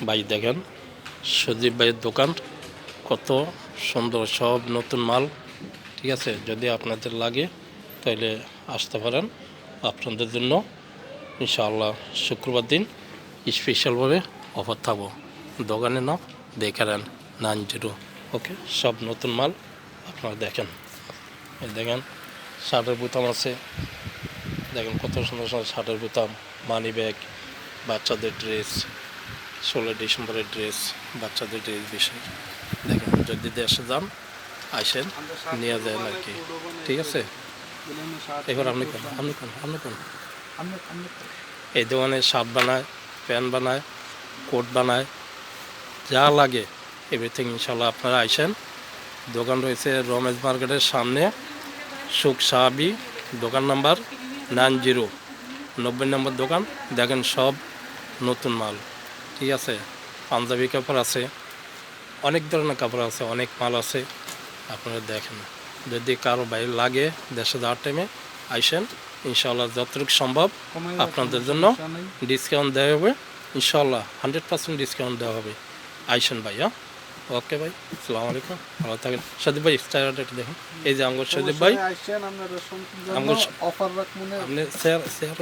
ভাই দেখেন সজীব ভাইয়ের দোকান কত সুন্দর, সব নতুন মাল। ঠিক আছে, যদি আপনাদের লাগে তাহলে আসতে পারেন। আপনাদের জন্য ইনশাআল্লাহ শুক্রবার দিন স্পেশালভাবে অফার থাকবো। দোকানে না দেখে নেন 90। ওকে, সব নতুন মাল আপনারা দেখেন। এই দেখেন শার্টের বোতাম আছে, দেখেন কত সুন্দর সুন্দর শার্টের বোতাম, মানি ব্যাগ, বাচ্চাদের ড্রেস, 16 ডিসেম্বরের ড্রেস, বাচ্চাদের ড্রেস বিষয় দেখেন। যদি দেশে যান আসেন নিয়ে যায় আর কি। ঠিক আছে, এবার আপনি কোন এই দোকানে শার্ট বানায়, প্যান্ট বানায়, কোট বানায়, যা লাগে এভরিথিং ইনশাল্লাহ আপনারা আইসেন। দোকান রয়েছে রমেশ মার্কেটের সামনে, সুখ সাহাবি, দোকান নাম্বার 90, 90 নম্বর দোকান। দেখেন সব নতুন মাল। ঠিক আছে, পাঞ্জাবি কাপড় আছে, অনেক ধরনের কাপড় আছে, অনেক মাল আছে, আপনারা দেখেন। যদি কারো বাইরে লাগে দেশে যাওয়ার টাইমে আইসেন, ইনশাল্লাহ যতটুকু সম্ভব আপনাদের জন্য ডিসকাউন্ট দেওয়া হবে। ইনশাল্লাহ 100% ডিসকাউন্ট দেওয়া হবে। আইসেন ভাই। হ্যাঁ, ওকে ভাই, আসসালামু আলাইকুম, ভালো থাকেন। সদীপ ভাই স্টাইলটা একটু দেখুন। এই যে আমগর সদীপ ভাই, আপনি শেয়ার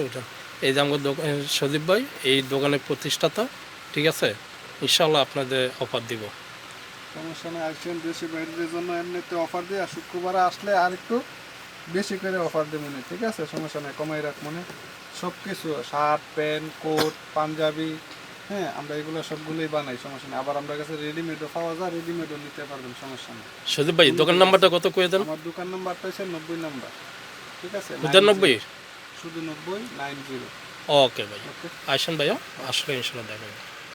উঠেন। এই যে আমগর সদীপ ভাই এই দোকানের প্রতিষ্ঠাতা। ঠিক আছে, ইনশাল্লাহ আপনাদের অফার দিব। সমস্যা নেই, আসছেন দেশি বাইরের জন্য এমনিতে অফার দিয়ে, আর শুক্রবারে আসলে আর একটু বেশি করে অফার দেবো না। ঠিক আছে, সমস্যা নেই, কমাই রাখ মনে সব কিছু, শার্ট প্যান্ট কোট পাঞ্জাবি, হ্যাঁ আমরা এগুলো সবগুলোই বানাই, সমস্যা নেই। আবার আমরা কাছে রেডিমেডও পাওয়া যায়, রেডিমেডও নিতে পারবেন, সমস্যা নেই। সদীপ ভাই দোকান নাম্বারটা কত করে দেন? আমার দোকান নাম্বারটা হচ্ছে 90 নাম্বার। ঠিক আছে, 90, শুধু 90 90। ওকে ভাই, আসেন ভাইয়া, আসলে ইনশাল্লাহ দেখা যাবে।